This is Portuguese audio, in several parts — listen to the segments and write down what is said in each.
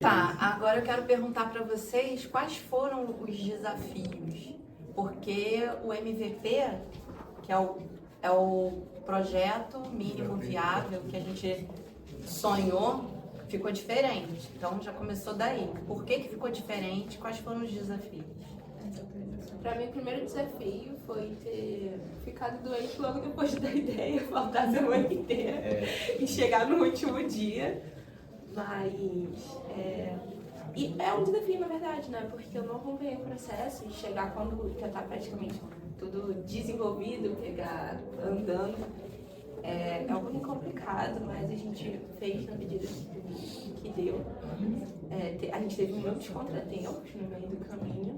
Tá, agora eu quero perguntar para vocês quais foram os desafios, porque o MVP, que é o projeto mínimo viável que a gente sonhou, ficou diferente. Então já começou daí. Por que ficou diferente? Quais foram os desafios? Para mim, o primeiro desafio foi ter ficado doente logo depois da ideia, faltar a semana inteira e chegar no último dia. Mas e é um desafio, na verdade, né? Porque eu não acompanhei o processo e chegar quando já está praticamente tudo desenvolvido, pegar andando. É um pouquinho complicado, mas a gente fez na medida que deu. A gente teve muitos contratempos no meio do caminho,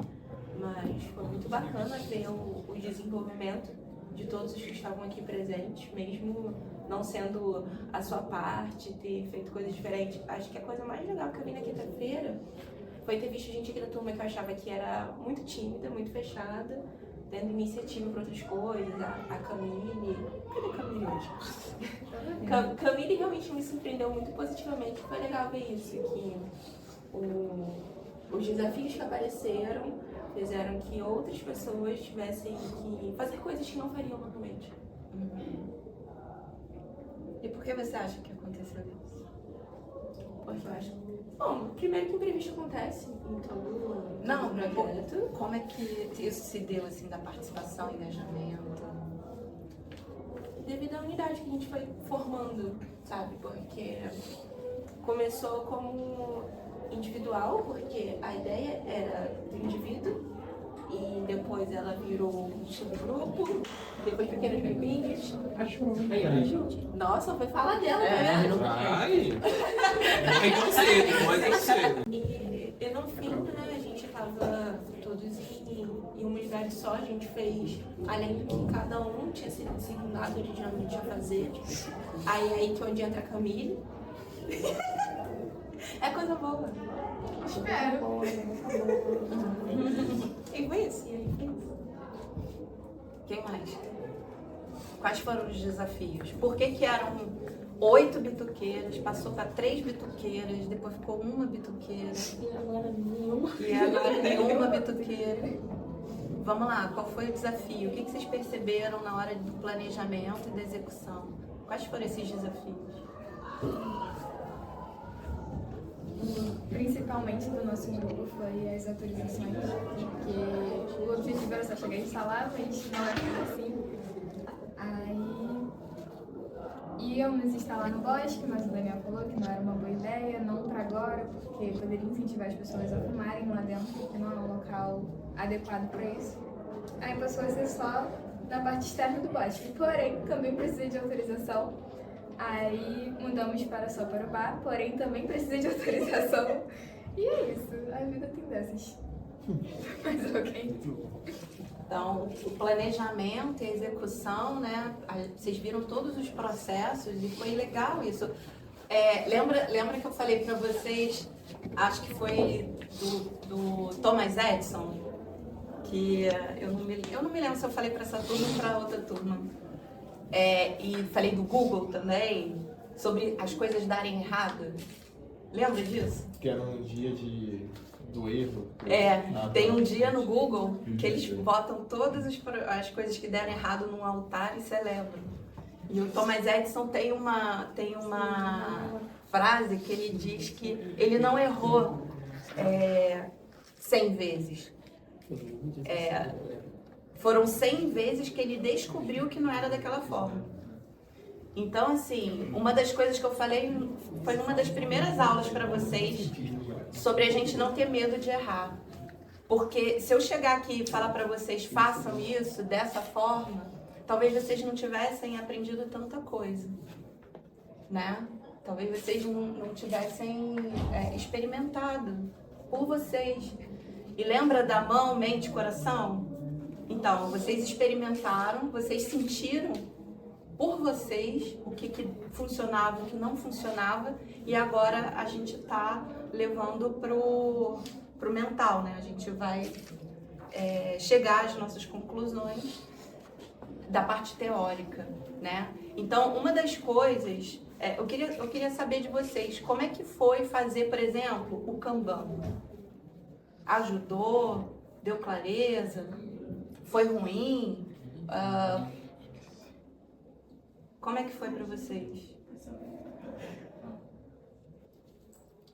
mas foi muito bacana ver o desenvolvimento de todos os que estavam aqui presentes, mesmo não sendo a sua parte, ter feito coisas diferentes. Acho que a coisa mais legal que eu vi na quinta-feira foi ter visto gente aqui da turma que eu achava que era muito tímida, muito fechada, tendo iniciativa para outras coisas, a Camille. Cadê a Camille hoje? Camille realmente me surpreendeu muito positivamente. Foi legal ver isso, que os desafios que apareceram fizeram que outras pessoas tivessem que fazer coisas que não fariam normalmente. E por que você acha que aconteceu isso? Porque eu acho... Bom, primeiro que imprevisto acontece em todo projeto. Como é que isso se deu, assim, da participação, engajamento? Devido à unidade que a gente foi formando, sabe? Porque começou como individual, porque a ideia era do indivíduo, e depois ela virou um subgrupo, depois pequenos grupinhos. Nossa, foi falar dela, né? Vai! Mas não sei, mas não sei. E no fim, né, a gente tava todos em uma unidade só, a gente fez, além do que cada um tinha sido designado originalmente a fazer. Aí que é onde entra a Camille. É coisa boa. Espero. E foi isso. Quem mais? Quais foram os desafios? Por que eram 8 bituqueiras, passou para 3 bituqueiras, depois ficou uma bituqueira. E agora nenhuma. E agora nenhuma bituqueira. Vamos lá, qual foi o desafio? O que vocês perceberam na hora do planejamento e da execução? Quais foram esses desafios? Principalmente do nosso grupo foi as autorizações, porque o objetivo era só chegar e instalar, mas não é assim. Aí íamos instalar no bosque, mas o Daniel falou que não era uma boa ideia, não para agora, porque poderia incentivar as pessoas a fumarem lá dentro, porque não é um local adequado para isso. Aí passou a ser só na parte externa do bosque, porém também precisa de autorização. Aí mudamos para só para o bar, porém também precisa de autorização. E é isso, a vida tem dessas. Mais alguém? Então, o planejamento e a execução, né? Vocês viram todos os processos e foi legal isso. Lembra que eu falei para vocês, acho que foi do Thomas Edison, que eu não me lembro se eu falei para essa turma ou para outra turma. E falei do Google também, sobre as coisas darem errado. Lembra disso? Que era um dia do erro. Tem um dia no Google que eles botam todas as coisas que deram errado num altar e celebram. E o Thomas Edison tem uma frase que ele diz que ele não errou 100 vezes. Foram 100 vezes que ele descobriu que não era daquela forma. Então, assim, uma das coisas que eu falei foi numa das primeiras aulas para vocês sobre a gente não ter medo de errar. Porque se eu chegar aqui e falar para vocês, façam isso dessa forma, talvez vocês não tivessem aprendido tanta coisa, né? Talvez vocês não tivessem experimentado por vocês. E lembra da mão, mente e coração? Então, vocês experimentaram, vocês sentiram por vocês o que funcionava, o que não funcionava, e agora a gente está levando pro mental, né? A gente vai chegar às nossas conclusões da parte teórica, né? Então, uma das coisas eu queria saber de vocês, como é que foi fazer, por exemplo, o Kanban? Ajudou? Deu clareza? Foi ruim? Como é que foi para vocês?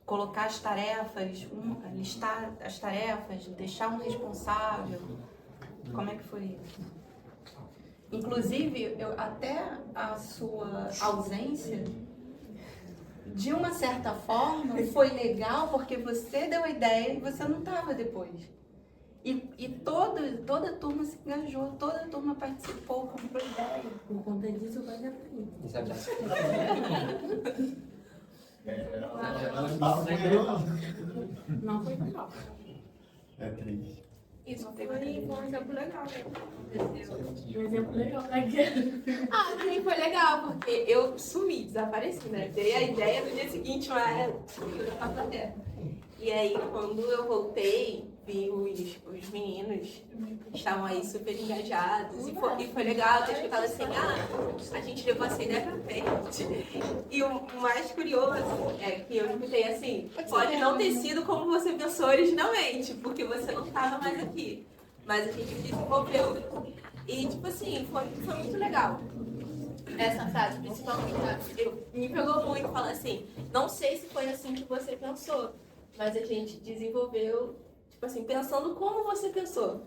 Colocar as tarefas, listar as tarefas, deixar um responsável. Como é que foi isso? Inclusive, até a sua ausência, de uma certa forma, foi legal porque você deu a ideia e você não estava depois. E toda a turma se engajou, toda a turma participou, comprou ideia. Por conta disso, vai dar pra mim. Não foi legal. É triste. Isso foi um exemplo legal, né? Um exemplo legal, né? Pra mim foi legal, porque eu sumi, desapareci, né? Dei a ideia no dia seguinte, mas sumiu da face da terra. E aí, quando eu voltei, vi os meninos que estavam aí super engajados. E foi legal ter escutado assim, a gente levou essa ideia pra frente. E o mais curioso é que eu escutei assim, pode não ter sido como você pensou originalmente, porque você não estava mais aqui. Mas a gente desenvolveu. E tipo assim, foi muito legal. Essa frase, principalmente, me pegou muito, falar assim, não sei se foi assim que você pensou, mas a gente desenvolveu, tipo assim, pensando como você pensou.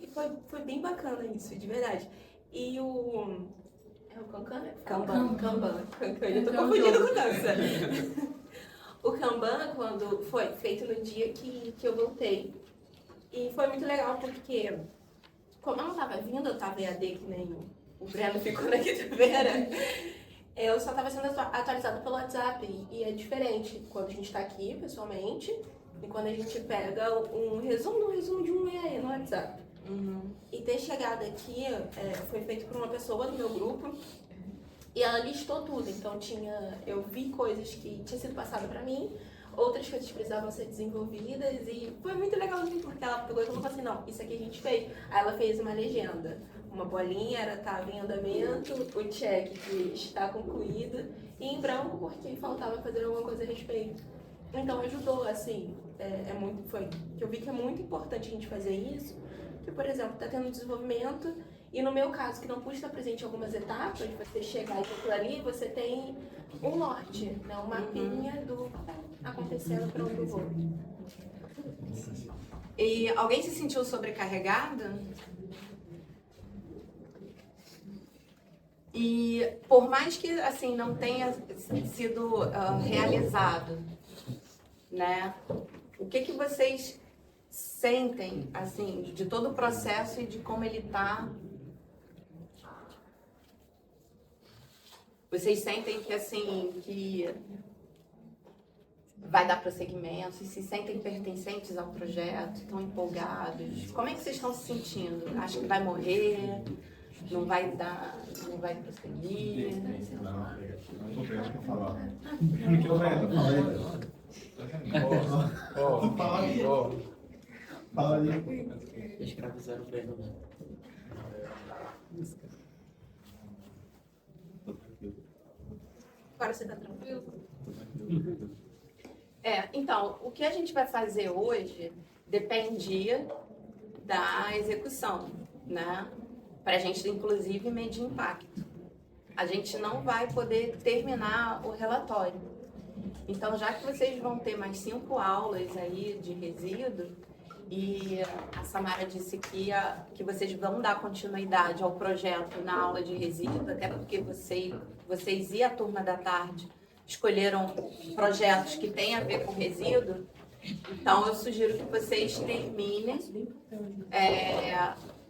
E foi bem bacana isso, de verdade. E o... É o Kanban? Kanban. Eu tô confundindo com dança. O Kanban, quando foi feito no dia que eu voltei. E foi muito legal porque, como eu não tava vindo, eu tava EAD, que nem o Breno ficou na quinta-feira, eu só estava sendo atualizado pelo WhatsApp. E é diferente quando a gente está aqui, pessoalmente, e quando a gente pega um resumo de um EAD no WhatsApp. E ter chegado aqui, foi feito por uma pessoa do meu grupo, e ela listou tudo. Então eu vi coisas que tinham sido passadas para mim, outras coisas precisavam ser desenvolvidas, e foi muito legalzinho, porque ela pegou e falou assim, não, isso aqui a gente fez. Aí ela fez uma legenda. Uma bolinha estava em andamento, o check que está concluído, e em branco porque faltava fazer alguma coisa a respeito. Então ajudou, assim, eu vi que é muito importante a gente fazer isso, que, por exemplo, está tendo desenvolvimento, e no meu caso, que não pude estar presente em algumas etapas, você chegar e por ali, você tem um norte, né, um mapinha do que está acontecendo para onde eu vou. E alguém se sentiu sobrecarregado? E por mais que assim não tenha sido realizado, né? O que vocês sentem assim de todo o processo e de como ele tá? Vocês sentem que assim que vai dar prosseguimento, se sentem pertencentes ao projeto, estão empolgados? Como é que vocês estão se sentindo? Acho que vai morrer? Não vai dar, não vai prosseguir. Fala aí. Escravizaram o Breno. Agora você tá tranquilo? Então, o que a gente vai fazer hoje dependia da execução, né? Para a gente, inclusive, medir impacto. A gente não vai poder terminar o relatório. Então, já que vocês vão ter mais 5 aulas aí de resíduo, e a Samara disse que vocês vão dar continuidade ao projeto na aula de resíduo, até porque vocês e a turma da tarde escolheram projetos que têm a ver com resíduo. Então, eu sugiro que vocês terminem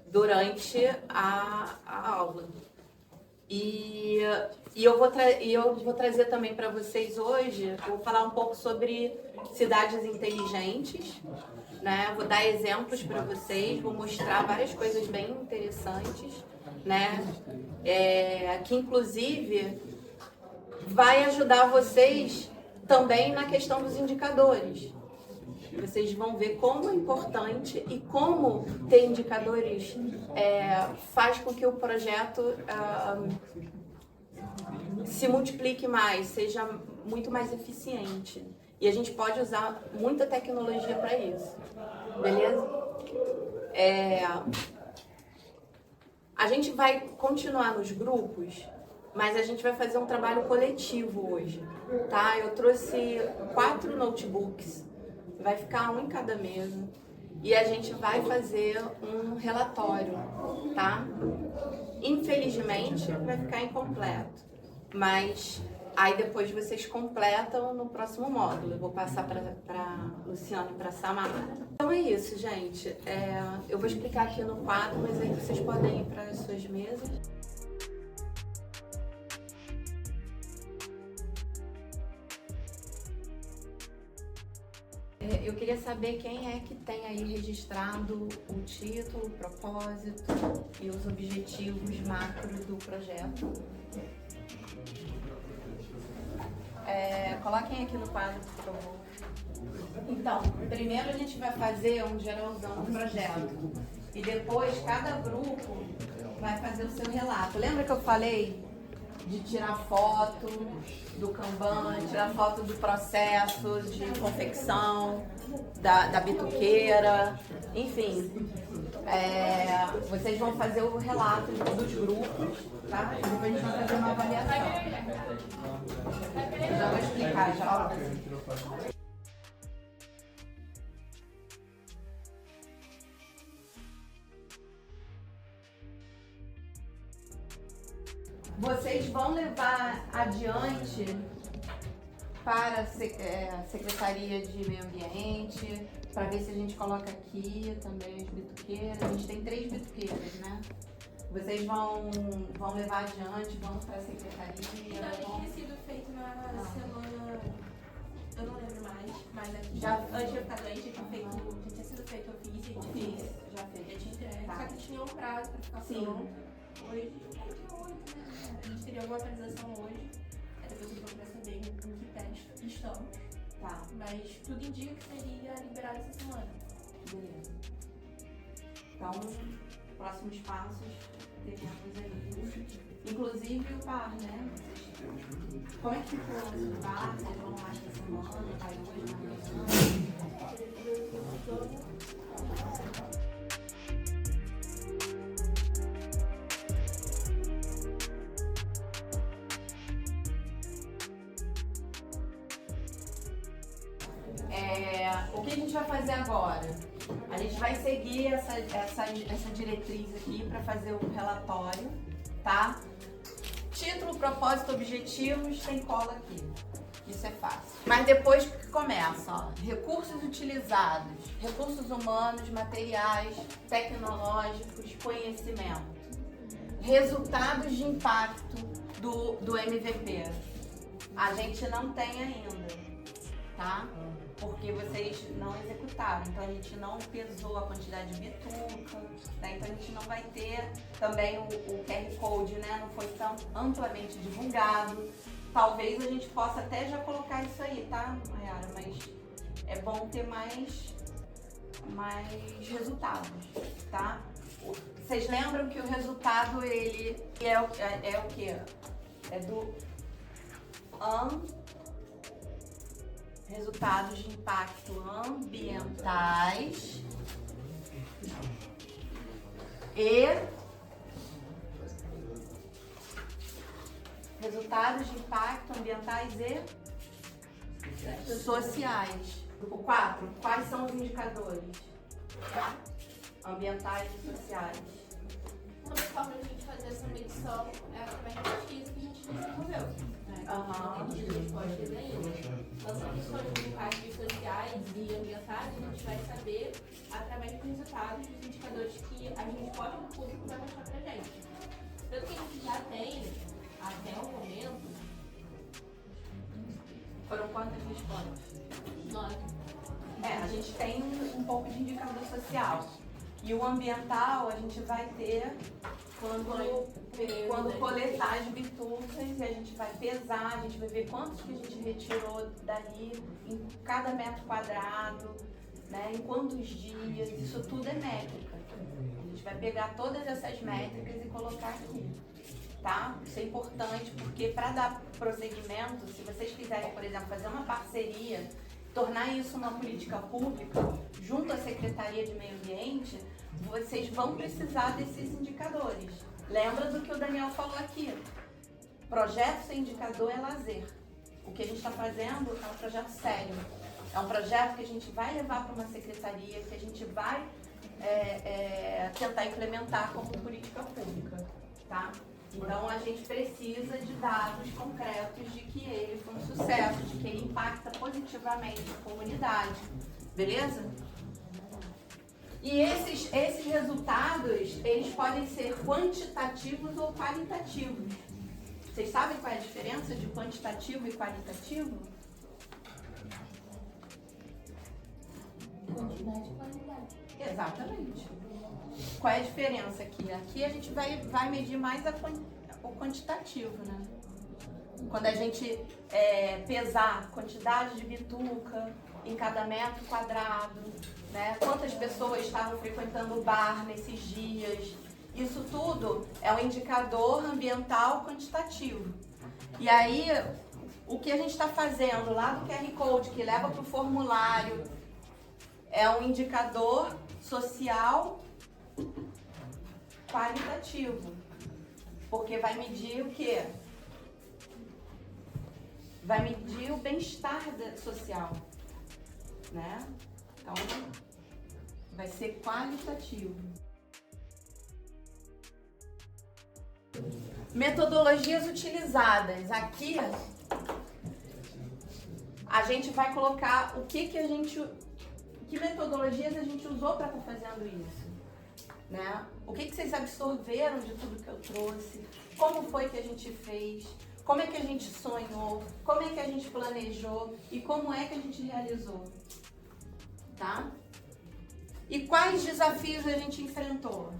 durante a aula. E eu vou trazer também para vocês hoje, eu vou falar um pouco sobre cidades inteligentes, né? Vou dar exemplos para vocês, vou mostrar várias coisas bem interessantes, né? Que inclusive vai ajudar vocês também na questão dos indicadores. Vocês vão ver como é importante e como ter indicadores faz com que o projeto se multiplique mais, seja muito mais eficiente. E a gente pode usar muita tecnologia para isso, beleza? A gente vai continuar nos grupos, mas a gente vai fazer um trabalho coletivo hoje, tá? Eu trouxe 4 notebooks, vai ficar um em cada mesa, e a gente vai fazer um relatório, tá? Infelizmente, vai ficar incompleto, mas aí depois vocês completam no próximo módulo. Eu vou passar para Luciana e para Samara. Então é isso, gente. Eu vou explicar aqui no quadro, mas aí vocês podem ir para as suas mesas. Eu queria saber quem é que tem aí registrado o título, o propósito e os objetivos macros do projeto. Coloquem aqui no quadro, por favor. Então, primeiro a gente vai fazer um geralzão do projeto. E depois, cada grupo vai fazer o seu relato. Lembra que eu falei de tirar foto do Kanban, tirar foto do processo de confecção, da bituqueira, enfim. Vocês vão fazer o relato dos grupos, tá? E depois a gente vai fazer uma avaliação. Eu já vou explicar já. Vocês vão levar adiante para a Secretaria de Meio Ambiente, para ver se a gente coloca aqui também as bituqueiras. A gente tem 3 bituqueiras, né? Vocês vão levar adiante, vão para a Secretaria. Já tinha sido feito na semana, eu não lembro mais, mas aqui, antes de eu ficar doente, já tinha sido feito, eu fiz, já tinha entregue, Tá. só que tinha um prazo para ficar Sim. pronto. Hoje, a gente teria uma atualização hoje, depois vocês vão saber em que pé estamos, Tá, mas tudo indica que seria liberado essa semana. beleza. Então, próximos passos, teremos aí. Inclusive o par, né? Como é que ficou o par? Vocês vão lá essa semana? Vai hoje, o que a gente vai fazer agora? A gente vai seguir essa diretriz aqui para fazer o relatório, tá? Título, propósito, objetivos, tem cola aqui. Isso é fácil. Mas depois que começa, ó, recursos utilizados, recursos humanos, materiais, tecnológicos, conhecimento. Resultados de impacto do MVP. A gente não tem ainda, tá? Porque vocês não executaram, então a gente não pesou a quantidade de bituca, né? Então a gente não vai ter também o QR Code, né? Não foi tão amplamente divulgado. Talvez a gente possa até já colocar isso aí, tá, Mayara? Mas é bom ter mais resultados, tá? Vocês lembram que o resultado, ele é o quê? É do resultados de impacto ambientais e resultados de impacto ambientais e sociais. Grupo 4, quais são os indicadores? Ambientais e sociais. Uma forma de a gente fazer essa medição é através da pesquisa que a gente desenvolveu. Aham. A gente pode fazer ainda. Então, são questões de impactos sociais e ambientais, a gente vai saber através dos resultados dos indicadores que a gente pode, o público vai mostrar pra gente. Pelo que a gente já tem, até o momento, Foram quantas respostas? 9. A gente tem um pouco de indicador social. E o ambiental a gente vai ter quando coletar as bitucas, e a gente vai pesar, a gente vai ver quantos que a gente retirou dali em cada metro quadrado, né, em quantos dias, isso tudo é métrica. A gente vai pegar todas essas métricas e colocar aqui. tá? Isso é importante porque para dar prosseguimento, se vocês quiserem, por exemplo, fazer uma parceria, tornar isso uma política pública junto à Secretaria de Meio Ambiente, vocês vão precisar desses indicadores. Lembra do que o Daniel falou aqui. Projeto sem indicador é lazer. O que a gente está fazendo é um projeto sério. É um projeto que a gente vai levar para uma secretaria, que a gente vai tentar implementar como política pública, tá? Então a gente precisa de dados concretos de que ele foi um sucesso, de que ele impacta positivamente a comunidade, beleza? E esses resultados, eles podem ser quantitativos ou qualitativos. Vocês sabem qual é a diferença de quantitativo e qualitativo? Quantidade e qualidade. Exatamente. Qual é a diferença aqui? Aqui a gente vai medir mais o quantitativo, né? Quando a gente pesar a quantidade de bituca em cada metro quadrado, né? Quantas pessoas estavam frequentando o bar nesses dias. Isso tudo é um indicador ambiental quantitativo. E aí, o que a gente está fazendo lá do QR Code, que leva para o formulário, é um indicador social qualitativo. Porque vai medir o quê? Vai medir o bem-estar social, né? Então, vai ser qualitativo. Metodologias utilizadas. Aqui, a gente vai colocar que metodologias a gente usou para estar fazendo isso, né? O que vocês absorveram de tudo que eu trouxe? Como foi que a gente fez? Como é que a gente sonhou? Como é que a gente planejou? E como é que a gente realizou? Tá? E quais desafios a gente enfrentou?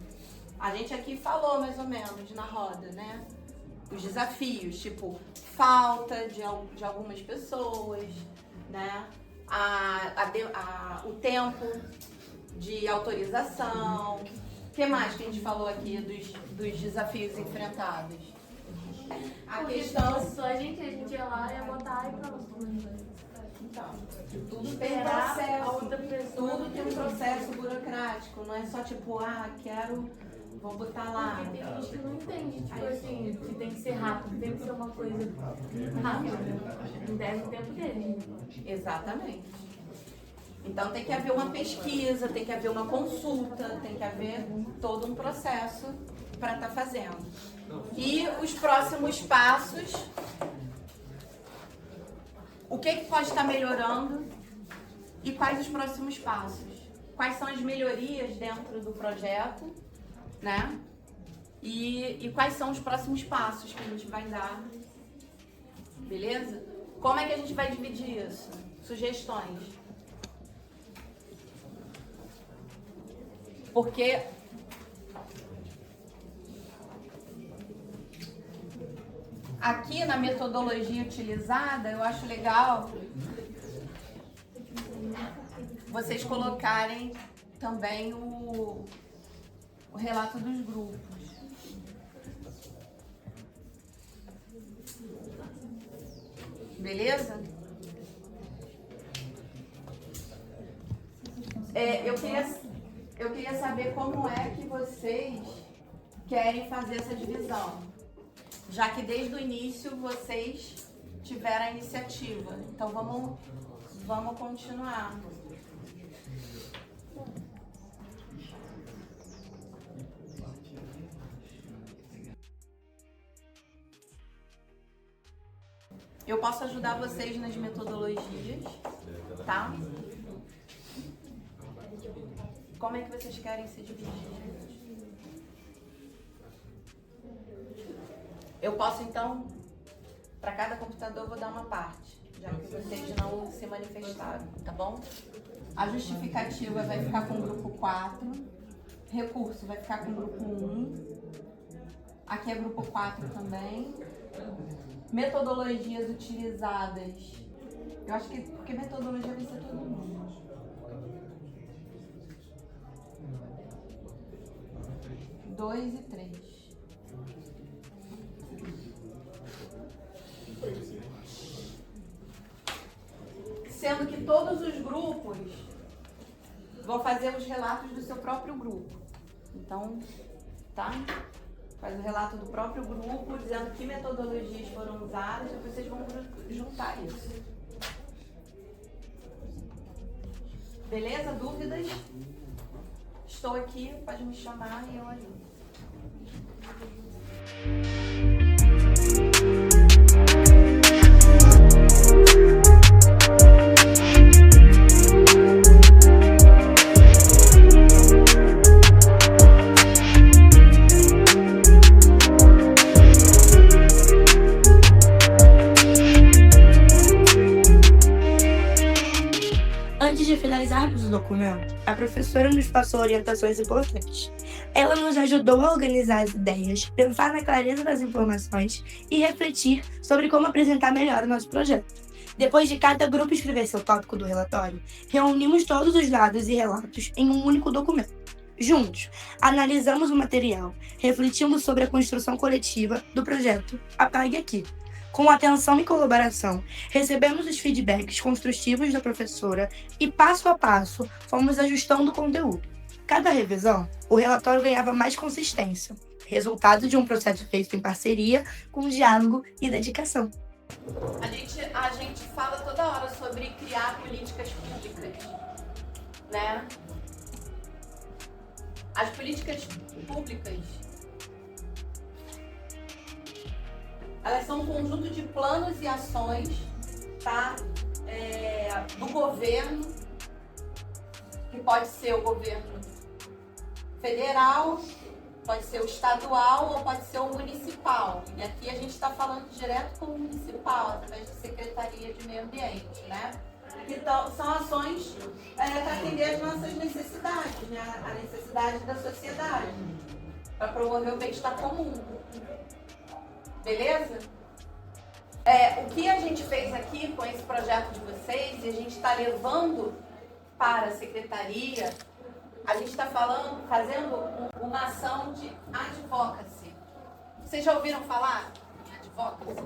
A gente aqui falou mais ou menos na roda, né? Os desafios, tipo, falta de algumas pessoas, né? O tempo de autorização. O que mais que a gente falou aqui dos desafios enfrentados? A questão... Só a gente ia lá, ia botar e pronto. Então, tudo tem processo, tudo tem um processo burocrático, não é só tipo, vou botar lá. Porque tem gente que não entende, tipo assim, que tem que ser rápido, tem que ser uma coisa rápida. Não deve o tempo dele. Exatamente. Então tem que haver uma pesquisa, tem que haver uma consulta, tem que haver todo um processo para estar fazendo. E os próximos passos, o que pode estar melhorando e quais os próximos passos? Quais são as melhorias dentro do projeto, né? E quais são os próximos passos que a gente vai dar, beleza? Como é que a gente vai dividir isso? Sugestões. Porque aqui na metodologia utilizada, eu acho legal vocês colocarem também o relato dos grupos. Beleza? Eu queria saber como é que vocês querem fazer essa divisão, já que desde o início vocês tiveram a iniciativa. Então vamos continuar. Eu posso ajudar vocês nas metodologias, tá? Como é que vocês querem se dividir? Eu posso, então, para cada computador, eu vou dar uma parte, já que vocês não se manifestaram, tá bom? A justificativa vai ficar com o grupo 4, recurso vai ficar com o grupo 1, aqui é grupo 4 também. Metodologias utilizadas, eu acho que porque metodologia vai ser todo mundo. Dois e 3. sendo que todos os grupos vão fazer os relatos do seu próprio grupo. Então, tá? Faz o relato do próprio grupo, dizendo que metodologias foram usadas, e vocês vão juntar isso. Beleza? Dúvidas? Estou aqui, pode me chamar e eu ajudo. Antes de finalizarmos o documento, a professora nos passou orientações importantes. Ela nos ajudou a organizar as ideias, pensar na clareza das informações e refletir sobre como apresentar melhor o nosso projeto. Depois de cada grupo escrever seu tópico do relatório, reunimos todos os dados e relatos em um único documento. Juntos, analisamos o material, refletindo sobre a construção coletiva do projeto Apague Aqui. Com atenção e colaboração, recebemos os feedbacks construtivos da professora e, passo a passo, fomos ajustando o conteúdo. Cada revisão, o relatório ganhava mais consistência, resultado de um processo feito em parceria, com diálogo e dedicação. A gente fala toda hora sobre criar políticas públicas, né? As políticas públicas, elas são um conjunto de planos e ações, tá? Do governo, que pode ser o governo federal, pode ser o estadual ou pode ser o municipal. E aqui a gente está falando direto com o municipal, através da Secretaria de Meio Ambiente, né? Então, são ações para atender as nossas necessidades, né? A necessidade da sociedade, para promover o bem-estar comum. Beleza? O que a gente fez aqui com esse projeto de vocês, e a gente está levando para a secretaria, a gente está fazendo uma ação de advocacy. Vocês já ouviram falar em advocacy?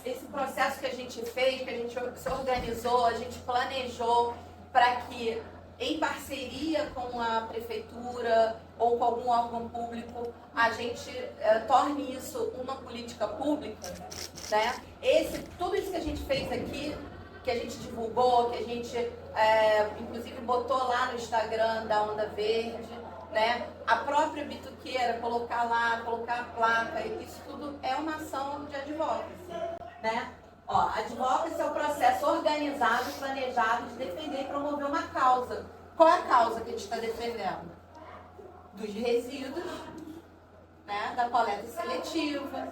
Esse processo que a gente fez, que a gente se organizou, a gente planejou para que, em parceria com a prefeitura ou com algum órgão público, a gente torne isso uma política pública, né? Tudo isso que a gente fez aqui, que a gente divulgou, que a gente inclusive botou lá no Instagram da Onda Verde, né? A própria bituqueira, colocar a placa, isso tudo é uma ação de advocacy, né? Advocacy é o processo organizado e planejado de defender e promover uma causa. Qual é a causa que a gente está defendendo? Dos resíduos, né? Da coleta seletiva,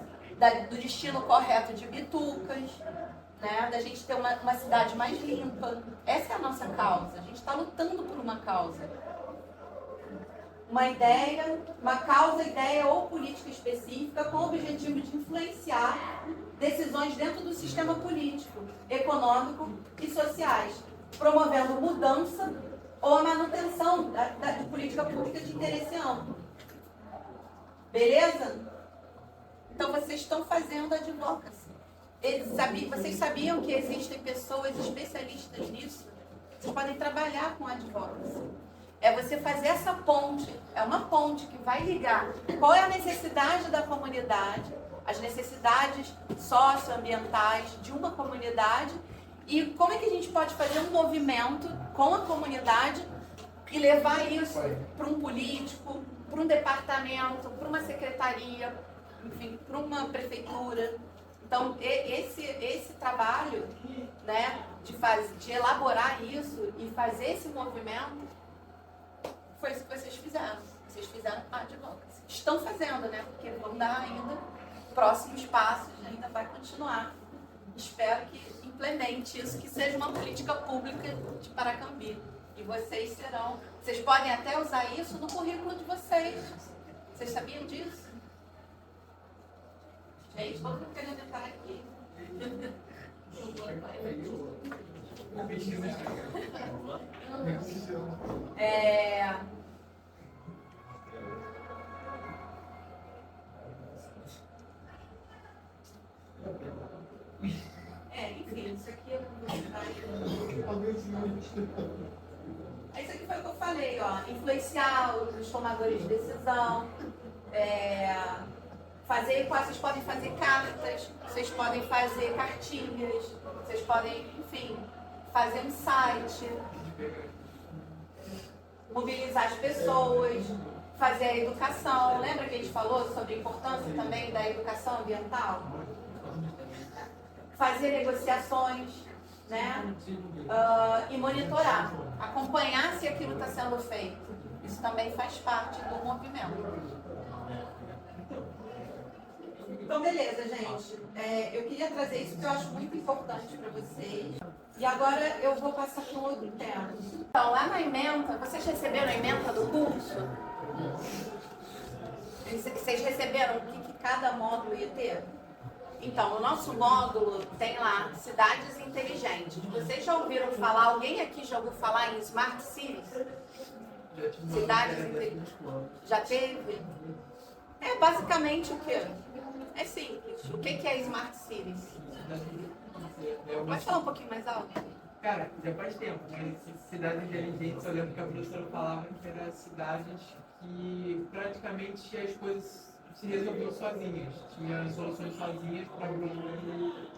do destino correto de bitucas, né? Da gente ter uma cidade mais limpa. Essa é a nossa causa. A gente está lutando por uma causa. Uma causa, ideia ou política específica com o objetivo de influenciar decisões dentro do sistema político, econômico e sociais, promovendo mudança ou a manutenção de política pública de interesse amplo. Beleza? Então vocês estão fazendo advocacy. Vocês sabiam que existem pessoas especialistas nisso? Vocês podem trabalhar com advocacy. É você fazer essa ponte, é uma ponte que vai ligar qual é a necessidade da comunidade, as necessidades socioambientais de uma comunidade e como é que a gente pode fazer um movimento com a comunidade e levar isso para um político, para um departamento, para uma secretaria, enfim, para uma prefeitura. Então, esse trabalho, né, de elaborar isso e fazer esse movimento, foi isso que vocês fizeram. Vocês fizeram a advocacy. Estão fazendo, né? Porque vão dar ainda próximos passos, ainda vai continuar. Espero que implemente isso, que seja uma política pública de Paracambi. E vocês podem até usar isso no currículo de vocês. Vocês sabiam disso? Gente, todo mundo querendo entrar aqui. Isso aqui é isso aqui foi o que eu falei, ó. Influenciar os tomadores de decisão. Vocês podem fazer cartas, vocês podem fazer cartilhas, vocês podem, enfim, fazer um site, mobilizar as pessoas, fazer a educação. Lembra que a gente falou sobre a importância também da educação ambiental? Fazer negociações, né? E monitorar, acompanhar se aquilo está sendo feito. Isso também faz parte do movimento. Então, beleza, gente. Eu queria trazer isso que eu acho muito importante para vocês. E agora eu vou passar para um outro tema. Então, lá na ementa, vocês receberam a ementa do curso? Vocês receberam o que cada módulo ia ter? Então, o nosso módulo tem lá cidades inteligentes. Vocês já ouviram falar, alguém aqui já ouviu falar em Smart Cities? Cidades inteligentes. Já teve? Basicamente o quê? É simples. O que é Smart Cities? Pode falar um pouquinho mais alto? Cara, já faz tempo, mas cidades inteligentes, eu lembro que a professora falava que eram cidades que praticamente as coisas se resolviam sozinhas, tinha soluções sozinhas para o mundo.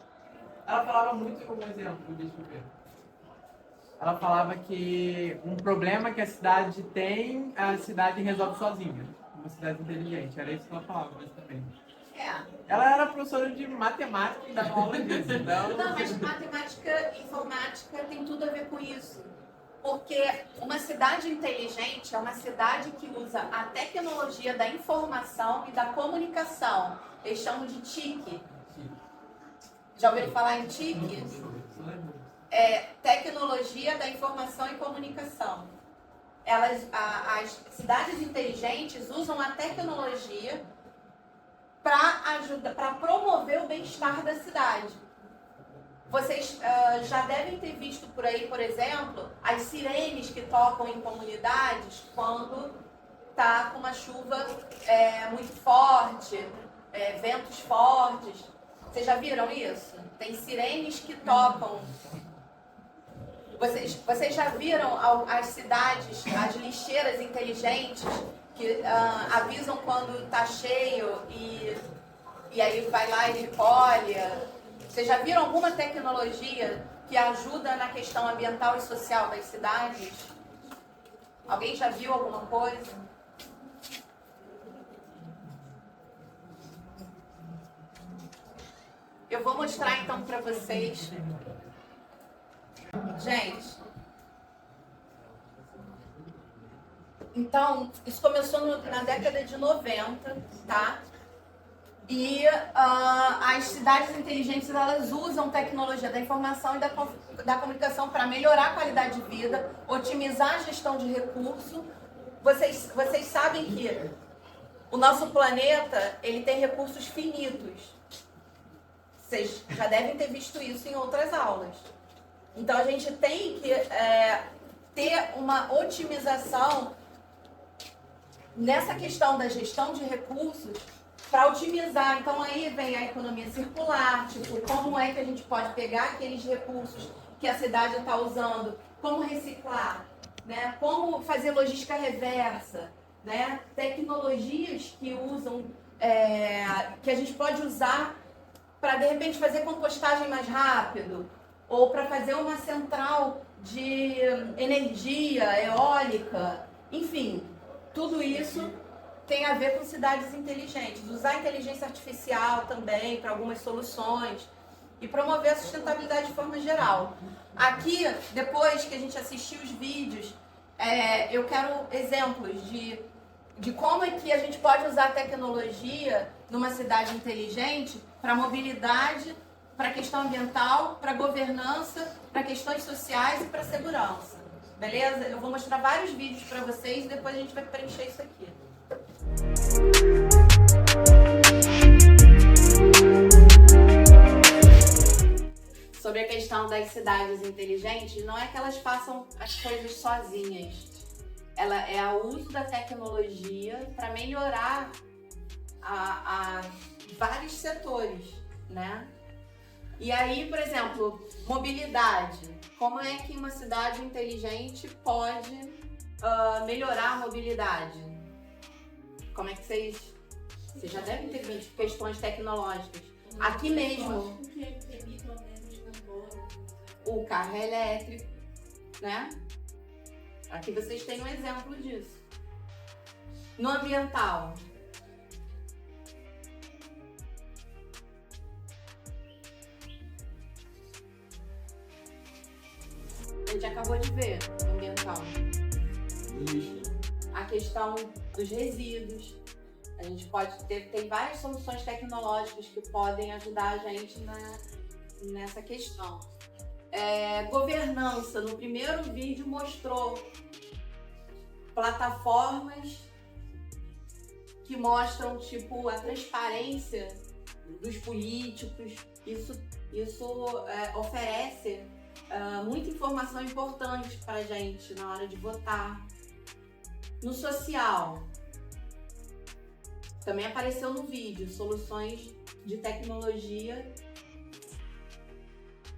Ela falava muito como exemplo, deixa eu ver. Ela falava que um problema que a cidade tem, a cidade resolve sozinha. Uma cidade inteligente, era isso que ela falava, basicamente. Ela era professora de matemática e dava aula disso, então... Não, mas matemática e informática tem tudo a ver com isso. Porque uma cidade inteligente é uma cidade que usa a tecnologia da informação e da comunicação. Eles chamam de TIC. Já ouviram falar em TIC? Tecnologia da informação e comunicação. As cidades inteligentes usam a tecnologia para promover o bem-estar da cidade. Vocês já devem ter visto por aí, por exemplo, as sirenes que tocam em comunidades quando está com uma chuva muito forte, ventos fortes. Vocês já viram isso? Tem sirenes que tocam. Vocês já viram as cidades, as lixeiras inteligentes que avisam quando está cheio e aí vai lá e recolhe? Vocês já viram alguma tecnologia que ajuda na questão ambiental e social das cidades? Alguém já viu alguma coisa? Eu vou mostrar então para vocês. Gente, então, isso começou na década de 90, tá? E as cidades inteligentes, elas usam tecnologia da informação e da comunicação para melhorar a qualidade de vida, otimizar a gestão de recursos. Vocês sabem que o nosso planeta, ele tem recursos finitos. Vocês já devem ter visto isso em outras aulas. Então, a gente tem que ter uma otimização nessa questão da gestão de recursos para otimizar. Então, aí vem a economia circular, tipo, como é que a gente pode pegar aqueles recursos que a cidade está usando, como reciclar, né? Como fazer logística reversa, né? Tecnologias que usam, que a gente pode usar para, de repente, fazer compostagem mais rápido, ou para fazer uma central de energia eólica, enfim, tudo isso tem a ver com cidades inteligentes. Usar a inteligência artificial também para algumas soluções e promover a sustentabilidade de forma geral. Aqui, depois que a gente assistir os vídeos, eu quero exemplos de como é que a gente pode usar a tecnologia numa cidade inteligente para mobilidade, para a questão ambiental, para a governança, para questões sociais e para a segurança. Beleza? Eu vou mostrar vários vídeos para vocês e depois a gente vai preencher isso aqui. Sobre a questão das cidades inteligentes, não é que elas façam as coisas sozinhas. Ela é o uso da tecnologia para melhorar a vários setores, né? E aí, por exemplo, mobilidade. Como é que uma cidade inteligente pode melhorar a mobilidade? Como é que vocês já devem ter visto questões tecnológicas. Aqui mesmo, o carro é elétrico, né? Aqui vocês têm um exemplo disso. No ambiental, a gente acabou de ver no ambiental. A questão dos resíduos. A gente pode tem várias soluções tecnológicas que podem ajudar a gente nessa questão. Governança. No primeiro vídeo mostrou plataformas que mostram tipo a transparência dos políticos. Isso oferece muita informação importante para a gente na hora de votar. No social, também apareceu no vídeo soluções de tecnologia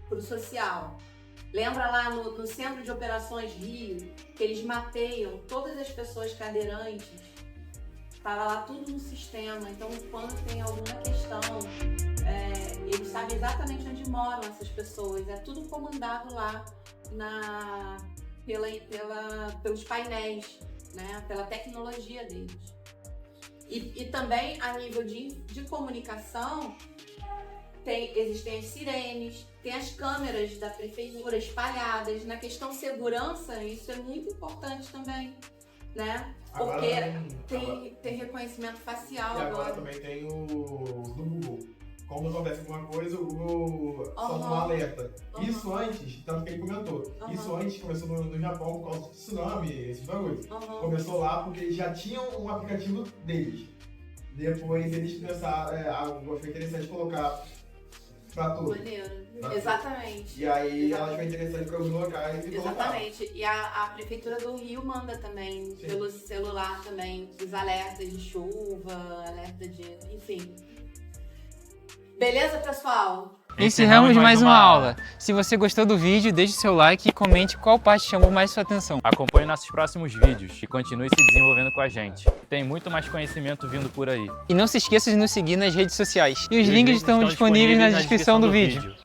para o social. Lembra lá no Centro de Operações Rio, que eles mapeiam todas as pessoas cadeirantes? Estava lá tudo no sistema, então quando tem alguma questão, eles sabem exatamente onde moram essas pessoas. É tudo comandado lá pelos painéis, né? Pela tecnologia deles. E também a nível de comunicação, existem as sirenes, tem as câmeras da prefeitura espalhadas. Na questão segurança, isso é muito importante também, né? Porque tem reconhecimento facial e agora também tem o do Google. Quando acontece alguma coisa, o Google solta um alerta. Isso antes, tanto que ele comentou, isso antes começou no Japão por causa do tsunami, esses bagulhos. Começou lá porque eles já tinham um aplicativo deles. Depois eles pensaram, foi interessante colocar pra tudo. Maneiro. Exatamente. E aí elas foi interessante para os locais e exatamente. E a Prefeitura do Rio manda também, pelo celular também, os alertas de chuva, alerta de... enfim. Beleza, pessoal? Encerramos mais uma aula. Se você gostou do vídeo, deixe seu like e comente qual parte chamou mais sua atenção. Acompanhe nossos próximos vídeos e continue se desenvolvendo com a gente. Tem muito mais conhecimento vindo por aí. E não se esqueça de nos seguir nas redes sociais. E os links estão disponíveis na descrição do vídeo.